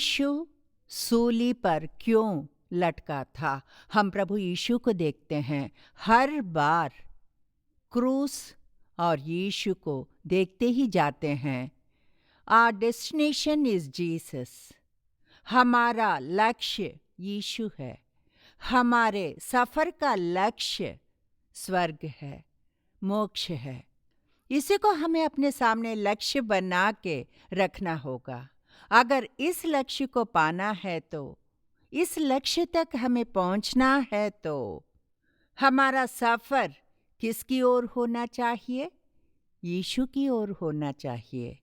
यीशु सूली पर क्यों लटका था? हम प्रभु यीशु को देखते हैं हर बार क्रूस और यीशु को देखते ही जाते हैं। Our destination is Jesus. हमारा लक्ष्य यीशु है। हमारे सफर का लक्ष्य स्वर्ग है, मोक्ष है। इसी को हमें अपने सामने लक्ष्य बना के रखना होगा। अगर इस लक्ष्य को पाना है तो, इस लक्ष्य तक हमें पहुंचना है तो हमारा सफर किसकी ओर होना चाहिए? यीशु की ओर होना चाहिए।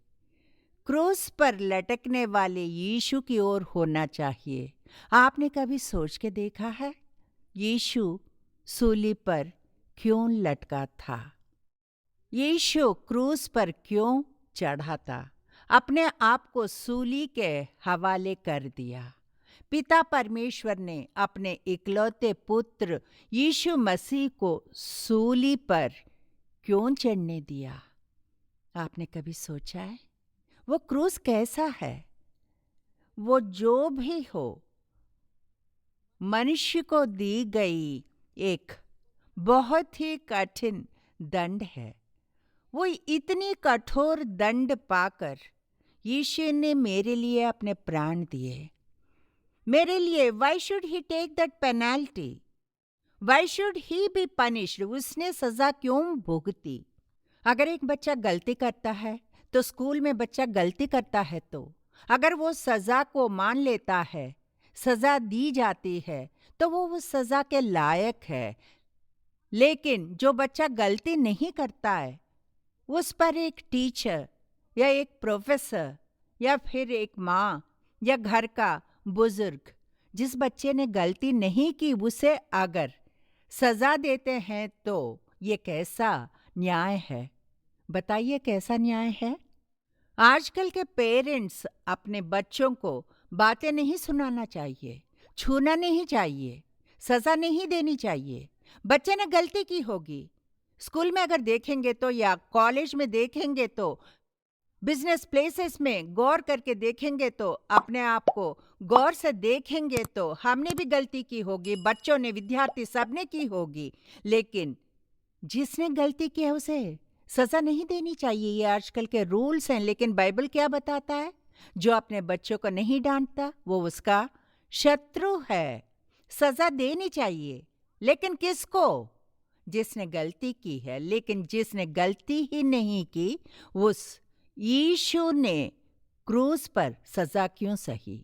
क्रूस पर लटकने वाले यीशु की ओर होना चाहिए। आपने कभी सोच के देखा है यीशु सूली पर क्यों लटका था? यीशु क्रूस पर क्यों चढ़ा था? अपने आप को सूली के हवाले कर दिया। पिता परमेश्वर ने अपने इकलौते पुत्र यीशु मसीह को सूली पर क्यों चढ़ने दिया? आपने कभी सोचा है वो क्रूस कैसा है? वो जो भी हो, मनुष्य को दी गई एक बहुत ही कठिन दंड है। वो इतनी कठोर दंड पाकर यीशु ने मेरे लिए अपने प्राण दिए। मेरे लिए why should he take that penalty? Why should he be punished? उसने सजा क्यों भुगती? अगर एक बच्चा गलती करता है तो स्कूल में बच्चा गलती करता है तो अगर वो सजा को मान लेता है, सजा दी जाती है तो वो उस सजा के लायक है। लेकिन जो बच्चा गलती नहीं करता है उस पर एक टीचर या एक प्रोफेसर या फिर एक माँ या घर का बुजुर्ग, जिस बच्चे ने गलती नहीं की उसे अगर सजा देते हैं तो ये कैसा न्याय है? बताइए कैसा न्याय है? आजकल के पेरेंट्स अपने बच्चों को बातें नहीं सुनाना चाहिए, छूना नहीं चाहिए, सजा नहीं देनी चाहिए। बच्चे ने गलती की होगी, स्कूल में अगर देखेंगे तो या कॉलेज में देखेंगे तो, बिजनेस प्लेसेस में गौर करके देखेंगे तो, अपने आप को गौर से देखेंगे तो हमने भी गलती की होगी, बच्चों ने, विद्यार्थी सबने की होगी। लेकिन जिसने गलती की है उसे सजा नहीं देनी चाहिए। ये आजकल के रूल्स हैं। लेकिन बाइबल क्या बताता है? जो अपने बच्चों को नहीं डांटता वो उसका शत्रु है। सजा देनी चाहिए, लेकिन किसको? जिसने गलती की है। लेकिन जिसने गलती ही नहीं की उस यीशु ने क्रूस पर सजा क्यों सही?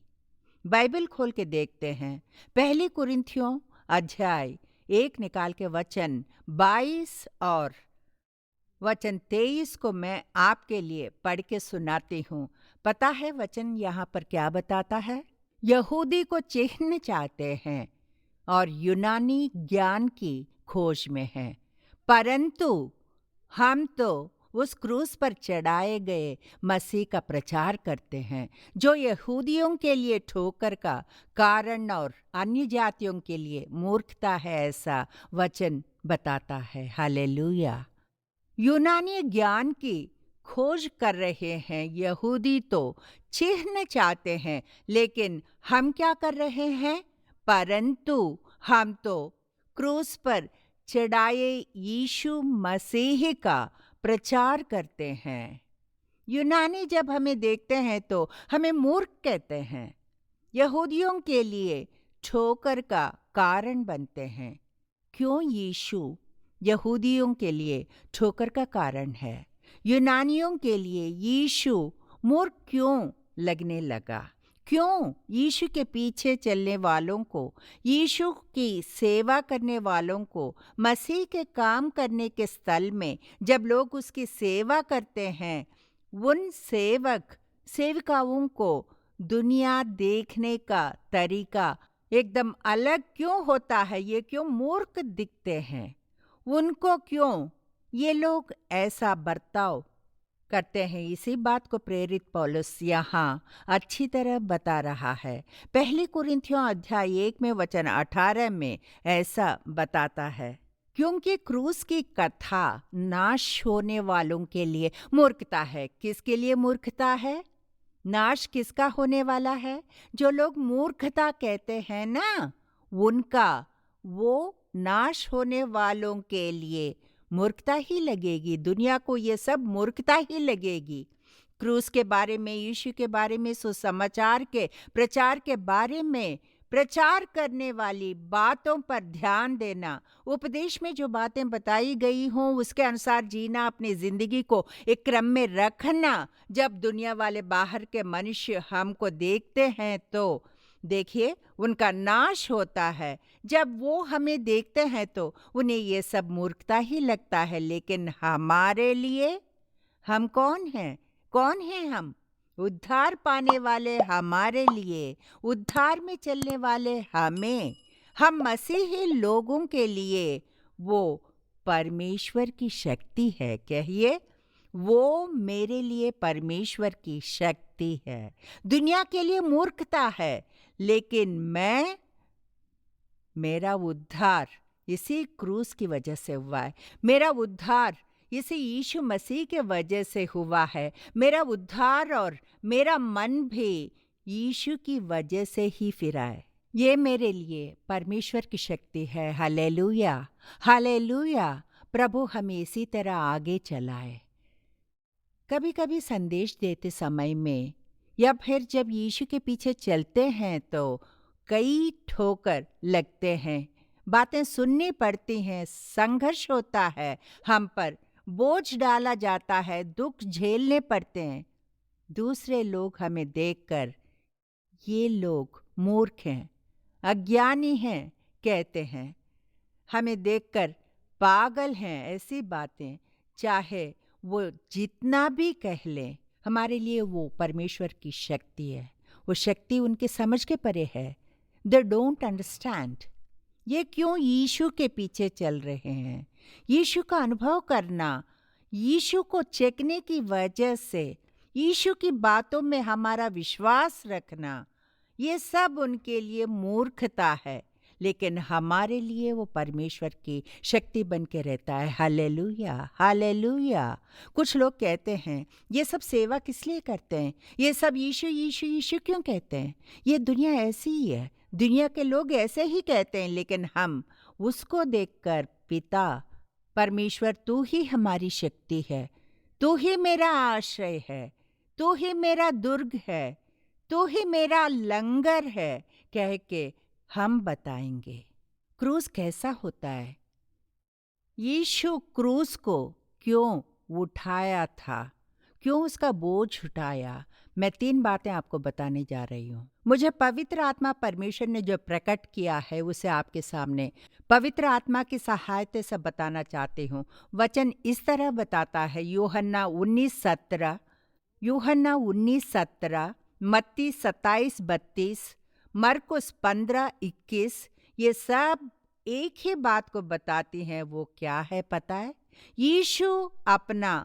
बाइबल खोल के देखते हैं। पहली कुरिन्थियों अध्याय 1 निकाल के वचन 22 और वचन 23 को मैं आपके लिए पढ़ के सुनाती हूँ। पता है वचन यहाँ पर क्या बताता है? यहूदी को चिन्ह चाहते हैं और यूनानी ज्ञान की खोज में हैं, परंतु हम तो उस क्रूस पर चढ़ाए गए मसीह का प्रचार करते हैं, जो यहूदियों के लिए ठोकर का कारण और अन्य जातियों के लिए मूर्खता है, ऐसा वचन बताता है। हालेलुया। यूनानी ज्ञान की खोज कर रहे हैं, यहूदी तो चिन्ह चाहते हैं, लेकिन हम क्या कर रहे हैं? परंतु हम तो क्रूस पर चढ़ाए यीशु मसीह का प्रचार करते हैं। यूनानी जब हमें देखते हैं तो हमें मूर्ख कहते हैं, यहूदियों के लिए ठोकर का कारण बनते हैं। क्यों यीशु यहूदियों के लिए ठोकर का कारण है? यूनानियों के लिए यीशु मूर्ख क्यों लगने लगा? क्यों यीशु के पीछे चलने वालों को, यीशु की सेवा करने वालों को, मसीह के काम करने के स्थल में जब लोग उसकी सेवा करते हैं, उन सेविकाओं को दुनिया देखने का तरीका एकदम अलग क्यों होता है? ये क्यों मूर्ख दिखते हैं? उनको क्यों ये लोग ऐसा बर्ताव करते हैं? इसी बात को प्रेरित पौलुस यहाँ अच्छी तरह बता रहा है। पहली कुरिन्थियों अध्याय 1 में वचन 18 में ऐसा बताता है, क्योंकि क्रूस की कथा नाश होने वालों के लिए मूर्खता है। किसके लिए मूर्खता है? नाश किसका होने वाला है? जो लोग मूर्खता कहते हैं ना, उनका। वो नाश होने वालों के लिए मूर्खता ही लगेगी। दुनिया को ये सब मूर्खता ही लगेगी। क्रूस के बारे में, यीशु के बारे में, सुसमाचार के प्रचार के बारे में प्रचार करने वाली बातों पर ध्यान देना, उपदेश में जो बातें बताई गई हों उसके अनुसार जीना, अपनी जिंदगी को एक क्रम में रखना। जब दुनिया वाले बाहर के मनुष्य हमको देखते हैं तो देखिए उनका नाश होता है। जब वो हमें देखते हैं तो उन्हें ये सब मूर्खता ही लगता है, लेकिन हमारे लिए हम कौन हैं? कौन हैं हम? उद्धार पाने वाले हमारे लिए, उद्धार में चलने वाले हमें, हम मसीही लोगों के लिए वो परमेश्वर की शक्ति है। कहिए, वो मेरे लिए परमेश्वर की शक्ति है। दुनिया के लिए मूर्खता है, लेकिन मेरा उद्धार इसी क्रूस की वजह से हुआ है। मेरा उद्धार इसी यीशु मसीह के वजह से हुआ है। मेरा उद्धार और मेरा मन भी यीशु की वजह से ही फिरा है। ये मेरे लिए परमेश्वर की शक्ति है। Hallelujah, hallelujah. प्रभु हमें इसी तरह आगे चलाए। कभी कभी संदेश देते समय में या फिर जब यीशु के पीछे चलते हैं तो कई ठोकर लगते हैं, बातें सुननी पड़ती हैं, संघर्ष होता है, हम पर बोझ डाला जाता है, दुख झेलने पड़ते हैं। दूसरे लोग हमें देखकर ये लोग मूर्ख हैं, अज्ञानी हैं कहते हैं। हमें देखकर पागल हैं, ऐसी बातें चाहे वो जितना भी कह लें, हमारे लिए वो परमेश्वर की शक्ति है। वो शक्ति उनके समझ के परे है। दे डोंट अंडरस्टैंड ये क्यों यीशु के पीछे चल रहे हैं। यीशु का अनुभव करना, यीशु को चेकने की वजह से, यीशु की बातों में हमारा विश्वास रखना, ये सब उनके लिए मूर्खता है, लेकिन हमारे लिए वो परमेश्वर की शक्ति बन के रहता है। Hallelujah, hallelujah. कुछ लोग कहते हैं ये सब सेवा किस लिए करते हैं, ये सब यीशु यीशु यीशु क्यों कहते हैं। ये दुनिया ऐसी ही है, दुनिया के लोग ऐसे ही कहते हैं, लेकिन हम उसको देखकर पिता परमेश्वर, तू ही हमारी शक्ति है, तू ही मेरा आश्रय है, तू ही मेरा दुर्ग है, तू ही मेरा लंगर है कह के हम बताएंगे। क्रूस कैसा होता है? यीशु क्रूस को क्यों उठाया था, क्यों उसका बोझ उठाया? मैं 3 बातें आपको बताने जा रही हूँ। मुझे पवित्र आत्मा परमेश्वर ने जो प्रकट किया है उसे आपके सामने पवित्र आत्मा की सहायता से बताना चाहती हूँ। वचन इस तरह बताता है, यूहन्ना 19:17, यूहन्ना 19:17, मत्ती 27:32, मरकुस 15:21, ये सब एक ही बात को बताती हैं। वो क्या है पता है? यीशु अपना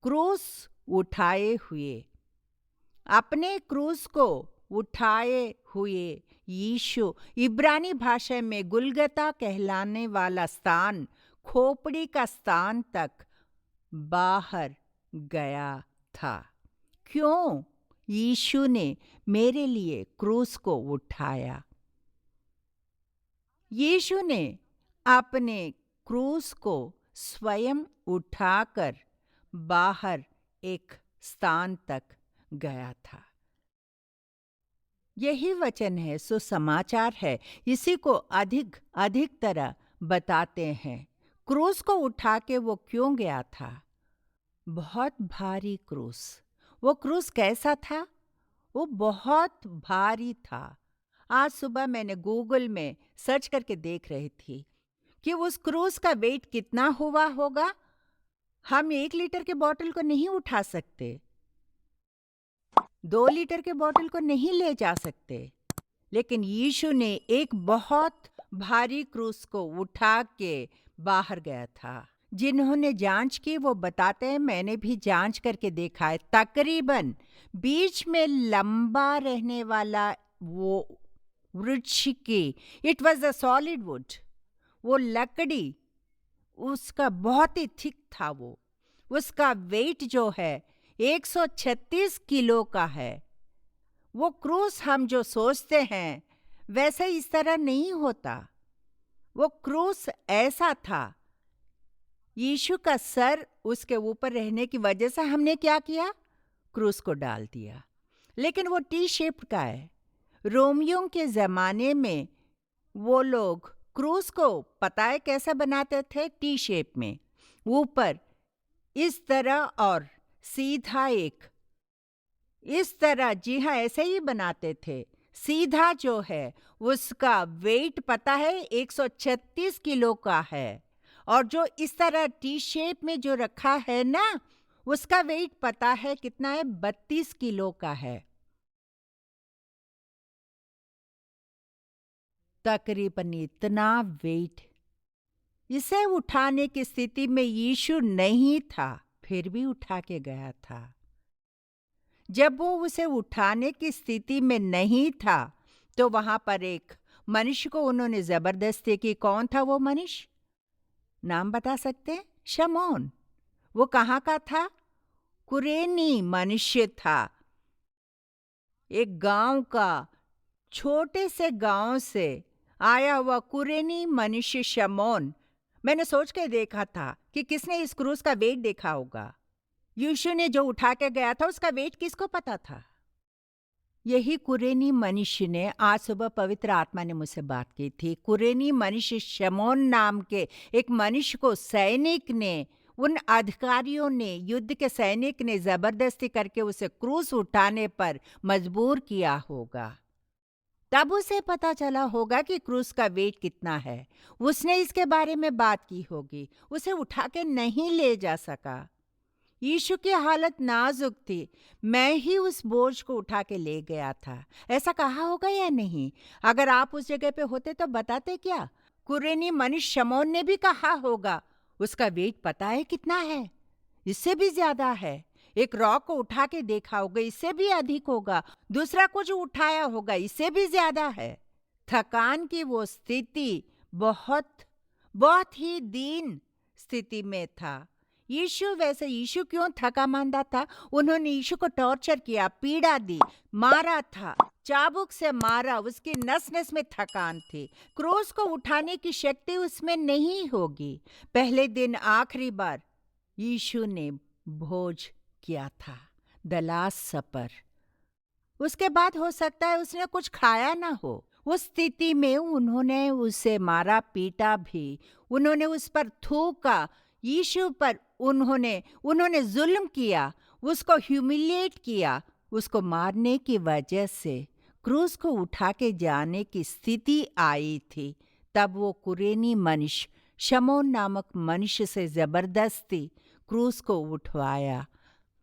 क्रूस उठाए हुए, अपने क्रूस को उठाए हुए यीशु इब्रानी भाषा में गुलगता कहलाने वाला स्थान, खोपड़ी का स्थान तक बाहर गया था। क्यों? यीशु ने मेरे लिए क्रूस को उठाया। यीशु ने अपने क्रूस को स्वयं उठाकर बाहर एक स्थान तक गया था। यही वचन है, सुसमाचार है, इसी को अधिक अधिक तरह बताते हैं। क्रूस को उठा के वो क्यों गया था? बहुत भारी क्रूस। वो क्रूस कैसा था? वो बहुत भारी था। आज सुबह मैंने गूगल में सर्च करके देख रही थी कि उस क्रूस का वेट कितना हुआ होगा। हम 1 लीटर के बोतल को नहीं उठा सकते, 2 लीटर के बोतल को नहीं ले जा सकते, लेकिन यीशु ने एक बहुत भारी क्रूस को उठा के बाहर गया था। जिन्होंने जांच की वो बताते हैं, मैंने भी जांच करके देखा है, तकरीबन बीच में लंबा रहने वाला वो वृक्ष की, it was a solid wood, वो लकड़ी उसका बहुत ही थिक था। वो उसका वेट जो है 136 किलो का है। वो क्रूस हम जो सोचते हैं वैसे इस तरह नहीं होता। वो क्रूस ऐसा था, यीशु का सर उसके ऊपर रहने की वजह से हमने क्या किया, क्रूस को डाल दिया। लेकिन वो टी शेप का है। रोमियों के ज़माने में वो लोग क्रूस को पता है कैसे बनाते थे, टी शेप में, ऊपर इस तरह और सीधा एक इस तरह, जी हाँ, ऐसे ही बनाते थे। सीधा जो है उसका वेट पता है 136 किलो का है, और जो इस तरह टी शेप में जो रखा है ना, उसका वेट पता है कितना है, 32 किलो का है। तकरीबन इतना वेट। इसे उठाने की स्थिति में यीशु नहीं था, फिर भी उठा के गया था। जब वो उसे उठाने की स्थिति में नहीं था तो वहां पर एक मनुष्य को उन्होंने जबरदस्ती की। कौन था वो मनुष्य? नाम बता सकते हैं? शमौन। वो कहाँ का था? कुरेनी मनुष्य था, एक गांव का, छोटे से गांव से आया हुआ कुरेनी मनुष्य शमौन। मैंने सोच के देखा था कि किसने इस क्रूस का वेट देखा होगा। यीशु ने जो उठा के गया था उसका वेट किसको पता था? यही कुरेनी मनुष्य ने, आज सुबह पवित्र आत्मा ने मुझसे बात की थी। कुरेनी मनुष्य शमौन नाम के एक मनुष्य को सैनिक ने, उन अधिकारियों ने, युद्ध के सैनिक ने जबरदस्ती करके उसे क्रूस उठाने पर मजबूर किया होगा। तब उसे पता चला होगा कि क्रूस का वेट कितना है। उसने इसके बारे में बात की होगी, उसे उठा के नहीं ले जा सका। यीशु की हालत नाजुक थी। मैं ही उस बोझ को उठा के ले गया था, ऐसा कहा होगा या नहीं? अगर आप उस जगह पे होते तो बताते क्या? कुरेनी मनुष्य शमौन ने भी कहा होगा, उसका वेट पता है कितना है? इससे भी ज्यादा है। एक रॉक को उठा के देखा होगा, इससे भी अधिक होगा। दूसरा कुछ उठाया होगा, इससे भी ज्यादा है। थकान की वो स्थिति बहुत बहुत ही दीन स्थिति में था यीशु। वैसे यीशु क्यों थका मांदा था? उन्होंने यीशु को टॉर्चर किया, पीड़ा दी, मारा था, चाबुक से मारा, उसकी नस नस में थकान थी। क्रूस को उठाने की शक्ति उसमें नहीं होगी। पहले दिन आखिरी बार यीशु ने भोज किया था, द लास्ट सपर। उसके बाद हो सकता है उसने कुछ खाया ना हो। उस स्थिति में उन्होंने उसे मारा, पीटा भी, उन्होंने उस पर थूका, यीशु पर उन्होंने उन्होंने जुल्म किया, उसको ह्यूमिलिएट किया। उसको मारने की वजह से क्रूस को उठा के जाने की स्थिति आई थी। तब वो कुरेनी मनुष्य शमौन नामक मनुष्य से जबरदस्ती क्रूस को उठवाया।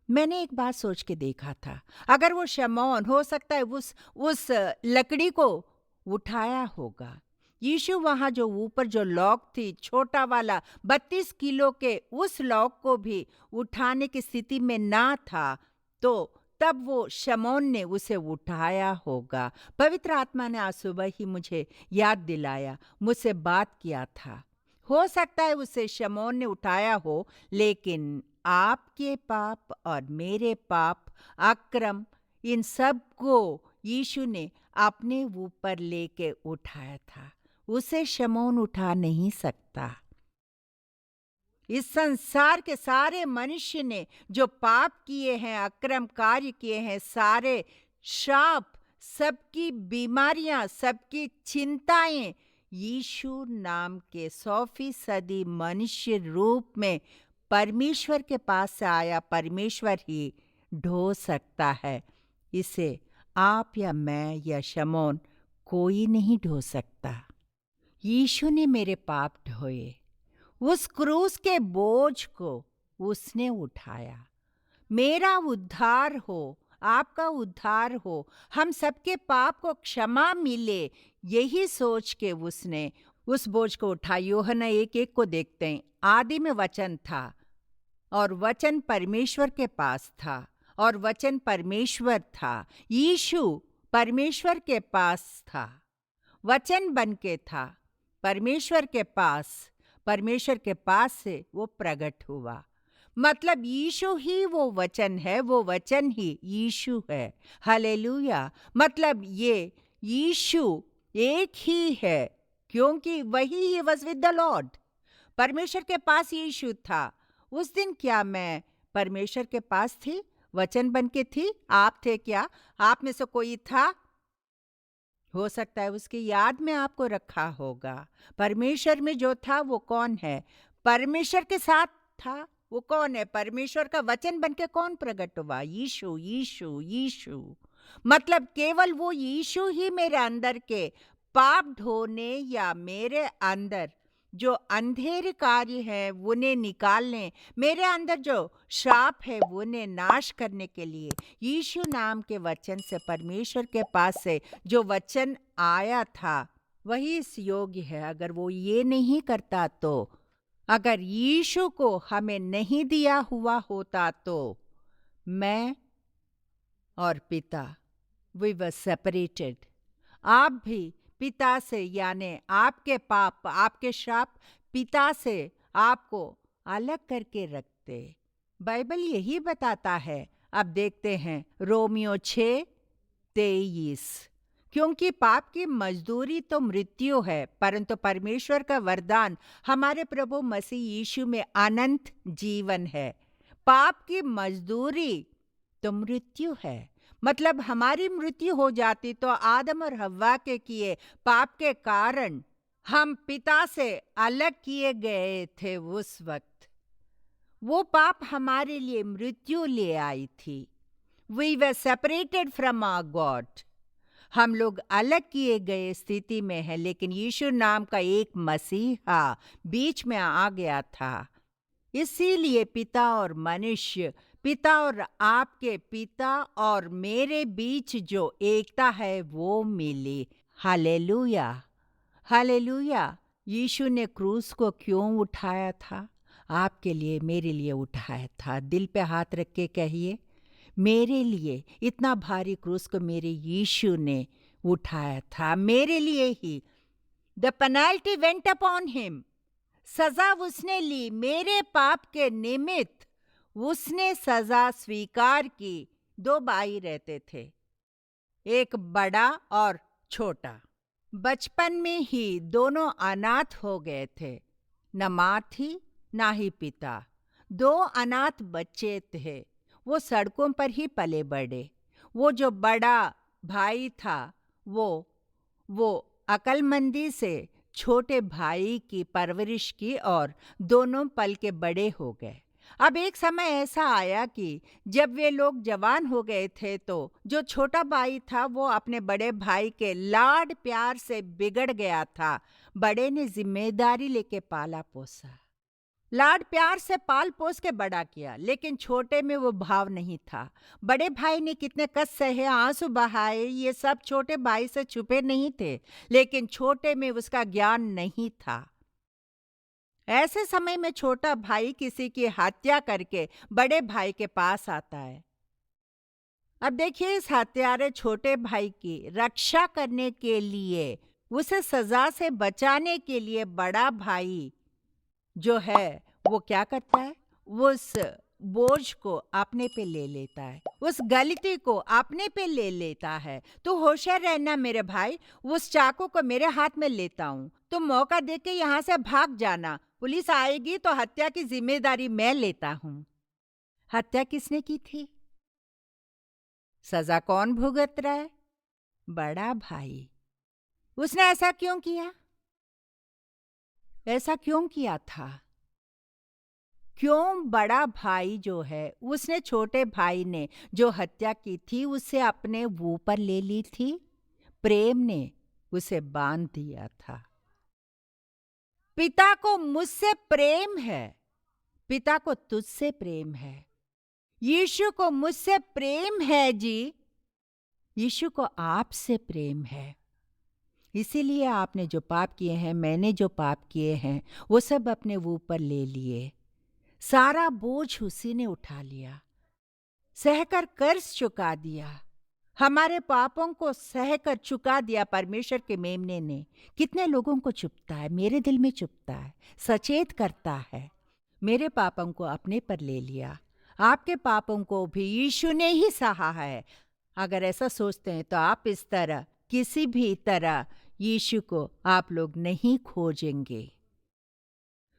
मैंने एक बात सोच के देखा था, अगर वो शमौन हो सकता है उस लकड़ी को उठाया होगा। यीशु वहां जो ऊपर जो लॉक थी, छोटा वाला 32 किलो के, उस लॉक को भी उठाने की स्थिति में ना था, तो तब वो शमौन ने उसे उठाया होगा। पवित्र आत्मा ने आज सुबह ही मुझे याद दिलाया, मुझसे बात किया था। हो सकता है उसे शमौन ने उठाया हो, लेकिन आपके पाप और मेरे पाप, अक्रम, इन सब को यीशु ने अपने ऊपर लेके उठाया था। उसे शमौन उठा नहीं सकता। इस संसार के सारे मनुष्य ने जो पाप किए हैं, अक्रम कार्य किए हैं, सारे श्राप, सबकी बीमारियां, सबकी चिंताएं यीशु नाम के 100% मनुष्य रूप में परमेश्वर के पास से आया परमेश्वर ही ढो सकता है। इसे आप या मैं या शमौन कोई नहीं ढो सकता। यीशु ने मेरे पाप ढोए, उस क्रूस के बोझ को उसने उठाया। मेरा उद्धार हो, आपका उद्धार हो, हम सबके पाप को क्षमा मिले, यही सोच के उसने उस बोझ को उठाया। यूहन्ना 1:1 को देखते हैं। आदि में वचन था और वचन परमेश्वर के पास था और वचन परमेश्वर था। यीशु परमेश्वर के पास था, वचन बन के था परमेश्वर के पास, परमेश्वर के पास से वो प्रकट हुआ। मतलब यीशु ही वो वचन है, वो वचन ही यीशु है। हालेलुया। मतलब ये यीशु एक ही है, क्योंकि वही he was with the Lord. परमेश्वर के पास यीशु था। उस दिन क्या मैं परमेश्वर के पास थी, वचन बन के थी? आप थे क्या? आप में से कोई था? हो सकता है उसकी याद में आपको रखा होगा। परमेश्वर में जो था वो कौन है? परमेश्वर के साथ था। वो कौन है? परमेश्वर का वचन बन के कौन प्रकट हुआ? यीशु, यीशु, यीशु। मतलब केवल वो यीशु ही मेरे अंदर के पाप ढोने या मेरे अंदर जो अंधेरे कार्य है उन्हें निकालने, मेरे अंदर जो श्राप है उन्हें नाश करने के लिए यीशु नाम के वचन से, परमेश्वर के पास से जो वचन आया था वही इस योग्य है। अगर वो ये नहीं करता तो, अगर यीशु को हमें नहीं दिया हुआ होता तो मैं और पिता, वी वर सेपरेटेड। आप भी पिता से, यानी आपके पाप, आपके श्राप पिता से आपको अलग करके रखते। बाइबल यही बताता है। अब देखते हैं रोमियो 6:23। क्योंकि पाप की मजदूरी तो मृत्यु है, परंतु परमेश्वर का वरदान हमारे प्रभु मसीह यीशु में अनंत जीवन है। पाप की मजदूरी तो मृत्यु है। मतलब हमारी मृत्यु हो जाती तो आदम और हव्वा के किए पाप के कारण हम पिता से अलग किए गए थे। उस वक्त वो पाप हमारे लिए मृत्यु ले आई थी। We were separated from our God. हम लोग अलग किए गए स्थिति में हैं, लेकिन यीशु नाम का एक मसीहा बीच में आ गया था। इसीलिए पिता और मनुष्य, पिता और आपके पिता और मेरे बीच जो एकता है वो मिली। Hallelujah, hallelujah. यीशु ने क्रूस को क्यों उठाया था? आपके लिए, मेरे लिए उठाया था। दिल पे हाथ रख के कहिए, मेरे लिए इतना भारी क्रूस को मेरे यीशु ने उठाया था, मेरे लिए ही। The penalty went upon him. सजा उसने ली मेरे पाप के निमित्त। उसने सजा स्वीकार की। दो भाई रहते थे, एक बड़ा और छोटा। बचपन में ही दोनों अनाथ हो गए थे, न माँ थी ना ही पिता। दो अनाथ बच्चे थे, वो सड़कों पर ही पले बढ़े। वो जो बड़ा भाई था वो अक्लमंदी से छोटे भाई की परवरिश की और दोनों पल के बड़े हो गए। अब एक समय ऐसा आया कि जब वे लोग जवान हो गए थे तो जो छोटा भाई था वो अपने बड़े भाई के लाड प्यार से बिगड़ गया था। बड़े ने जिम्मेदारी लेके पाला पोसा, लाड प्यार से पाल पोस के बड़ा किया, लेकिन छोटे में वो भाव नहीं था। बड़े भाई ने कितने कष्ट सहे, आंसू बहाए, ये सब छोटे भाई से छुपे नहीं थे, लेकिन छोटे में उसका ज्ञान नहीं था। ऐसे समय में छोटा भाई किसी की हत्या करके बड़े भाई के पास आता है। अब देखिए, इस हत्यारे छोटे भाई की रक्षा करने के लिए, उसे सजा से बचाने के लिए बड़ा भाई जो है वो क्या करता है? उस बोझ को अपने पे ले लेता है, उस गलती को अपने पे ले लेता है। तो होशियार रहना मेरे भाई, उस चाकू को मेरे हाथ में लेता हूँ, तुम मौका देके यहाँ से भाग जाना। पुलिस आएगी तो हत्या की जिम्मेदारी मैं लेता हूँ। हत्या किसने की थी? सजा कौन भुगत रहा है? बड़ा भाई। उसने ऐसा क्यों किया? ऐसा क्यों किया था? क्यों? बड़ा भाई जो है उसने छोटे भाई ने जो हत्या की थी उसे अपने ऊपर ले ली थी। प्रेम ने उसे बांध दिया था। पिता को मुझसे प्रेम है, पिता को तुझसे प्रेम है। यीशु को मुझसे प्रेम है जी, यीशु को आपसे प्रेम है। इसीलिए आपने जो पाप किए हैं, मैंने जो पाप किए हैं, वो सब अपने ऊपर ले लिए। सारा बोझ उसी ने उठा लिया, सहकर कर्ज चुका दिया। हमारे पापों को सहकर चुका दिया परमेश्वर के मेमने ने। कितने लोगों को चुपता है, मेरे दिल में चुपता है, सचेत करता है। मेरे पापों को अपने पर ले लिया। आपके पापों को भी यीशु ने ही सहा है। अगर ऐसा सोचते हैं तो आप इस तरह किसी भी तरह यीशु को आप लोग नहीं खोजेंगे।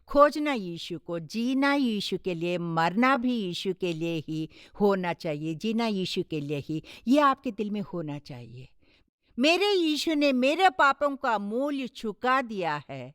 खोजना यीशु को, जीना यीशु के लिए, मरना भी यीशु के लिए ही होना चाहिए, जीना यीशु के लिए ही, ये आपके दिल में होना चाहिए। मेरे यीशु ने मेरे पापों का मूल्य चुका दिया है।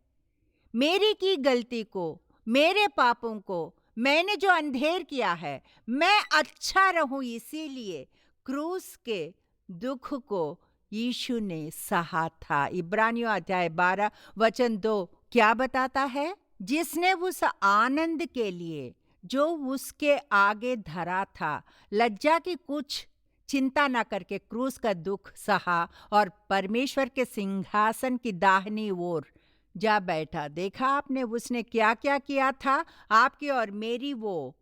मेरी की गलती को, मेरे पापों को, मैंने जो अंधेर किया है, मैं अच्छा रहूं इसीलिए क्रूस के दुख को यीशु ने सहा था। इब्रानियों अध्याय 12 वचन 2 क्या बताता है? जिसने उस आनंद के लिए जो उसके आगे धरा था, लज्जा की कुछ चिंता न करके क्रूस का दुख सहा और परमेश्वर के सिंहासन की दाहिनी ओर जा बैठा। देखा आपने उसने क्या क्या किया था? आपकी और मेरी वो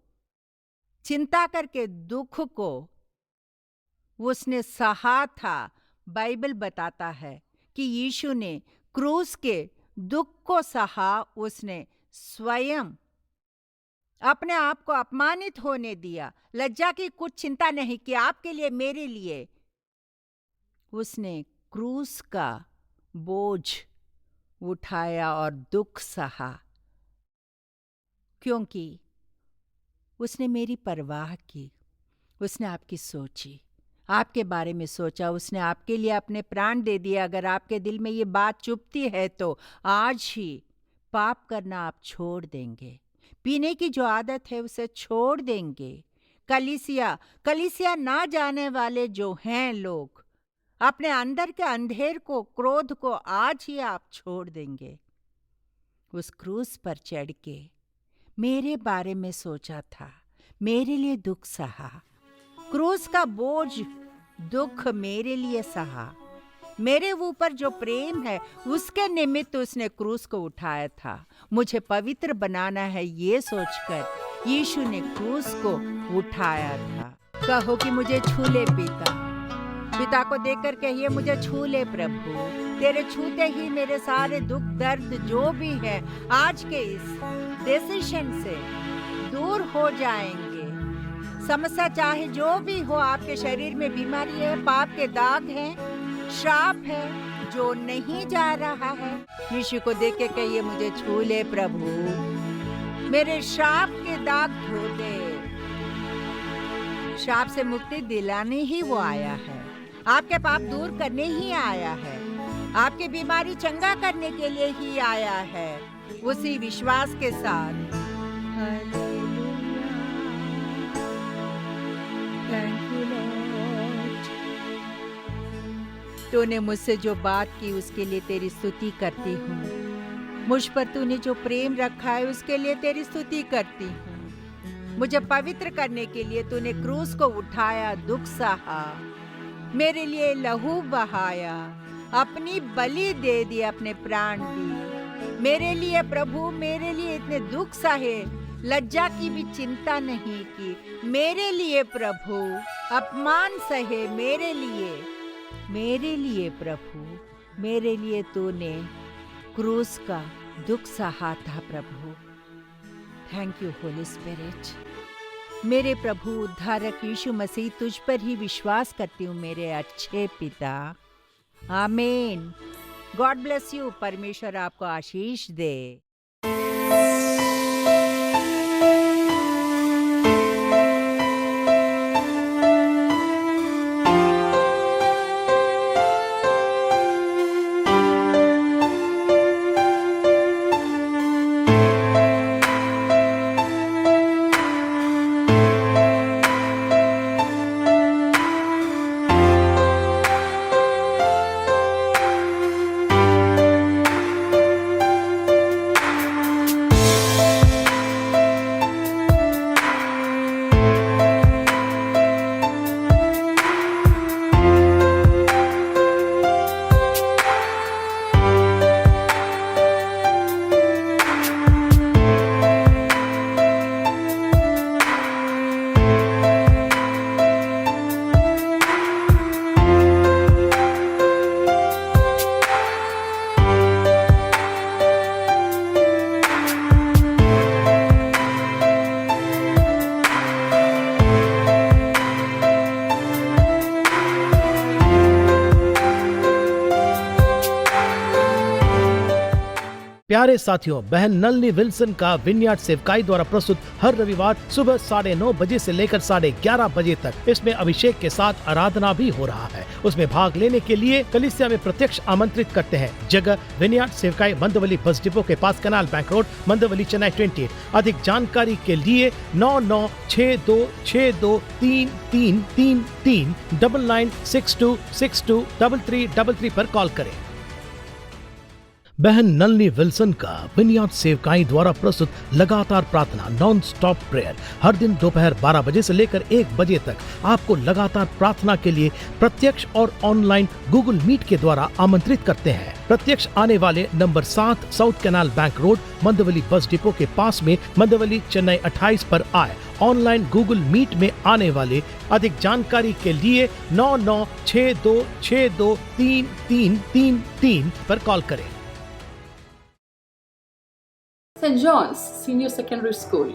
चिंता करके दुख को उसने सहा था। बाइबल बताता है कि यीशु ने क्रूस के दुख को सहा। उसने स्वयं अपने आप को अपमानित होने दिया, लज्जा की कुछ चिंता नहीं की। आपके लिए, मेरे लिए उसने क्रूस का बोझ उठाया और दुख सहा, क्योंकि उसने मेरी परवाह की। उसने आपकी सोची, आपके बारे में सोचा। उसने आपके लिए अपने प्राण दे दिए। अगर आपके दिल में ये बात चुभती है तो आज ही पाप करना आप छोड़ देंगे। पीने की जो आदत है उसे छोड़ देंगे। कलीसिया ना जाने वाले जो हैं लोग, अपने अंदर के अंधेर को, क्रोध को आज ही आप छोड़ देंगे। उस क्रूस पर चढ़ के मेरे बारे में सोचा था, मेरे लिए दुख सहा, क्रूस का बोझ दुख मेरे लिए सहा। मेरे ऊपर जो प्रेम है उसके निमित्त उसने क्रूस को उठाया था। मुझे पवित्र बनाना है ये सोचकर यीशु ने क्रूस को उठाया था। कहो कि मुझे छू ले पिता। पिता को देखकर कहिए मुझे छू ले प्रभु। तेरे छूते ही मेरे सारे दुख दर्द जो भी है आज के इस डिसीजन से दूर हो जाएंगे। समस्या चाहे जो भी हो, आपके शरीर में बीमारी है, पाप के दाग हैं, श्राप है जो नहीं जा रहा है, यीशु को देख के कहिए मुझे छू ले प्रभु। मेरे श्राप के दाग धो दे। श्राप से मुक्ति दिलाने ही वो आया है। आपके पाप दूर करने ही आया है। आपकी बीमारी चंगा करने के लिए ही आया है। उसी विश्वास के साथ तूने मुझसे जो बात की उसके लिए तेरी स्तुति करती हूँ। मुझ पर तूने जो प्रेम रखा है उसके लिए तेरी स्तुति करती हूँ। मुझे पवित्र करने के लिए तूने क्रूस को उठाया, दुख सहा, मेरे लिए लहू बहाया, अपनी बलि दे दी, अपने प्राण दिए मेरे लिए प्रभु। मेरे लिए इतने दुख सहे, लज्जा की भी चिंता नहीं की मेरे लिए प्रभु। अपमान सहे मेरे लिए प्रभु। मेरे लिए तूने क्रूस का दुख सहा था प्रभु। Thank you holy spirit. मेरे प्रभु उद्धारक यीशु मसीह, तुझ पर ही विश्वास करती हूँ मेरे अच्छे पिता। आमीन। God bless you. परमेश्वर आपको आशीष दे। प्यारे साथियों, बहन नलनी विल्सन का विनयार्ड सेवकाई द्वारा प्रस्तुत हर रविवार सुबह 9:30 बजे से लेकर 11:30 बजे तक इसमें अभिषेक के साथ आराधना भी हो रहा है। उसमें भाग लेने के लिए कलीसिया में प्रत्यक्ष आमंत्रित करते हैं। जगह विनयार्ड सेवकाई, मंदवली बस डिपो के पास, कैनाल बैंक रोड, मंदवली, चेन्नई 28। अधिक जानकारी के लिए 9962623333 9962623333 पर कॉल करें। बहन नलनी विल्सन का विनयार्ड सेवकाई द्वारा प्रस्तुत लगातार प्रार्थना, नॉन स्टॉप प्रेयर, हर दिन दोपहर 12 बजे से लेकर 1 बजे तक आपको लगातार प्रार्थना के लिए प्रत्यक्ष और ऑनलाइन गूगल मीट के द्वारा आमंत्रित करते हैं। प्रत्यक्ष आने वाले number 7 south canal bank road, Mandawali bus depot के पास में, मंदवली, चेन्नई 28 पर आए। ऑनलाइन गूगल मीट में आने वाले अधिक जानकारी के लिए 9962623333 पर कॉल करें। St. John's Senior Secondary School.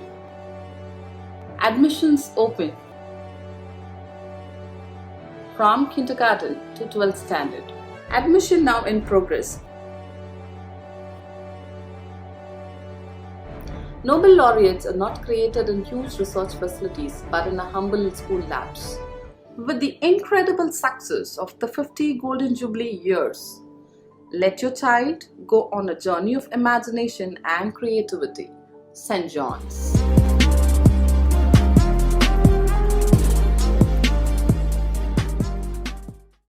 Admissions open from kindergarten to 12th standard. Admission now in progress. Nobel laureates are not created in huge research facilities but in a humble school labs. With the incredible success of the 50 Golden Jubilee years, let your child go on a journey of imagination and creativity. St. John's.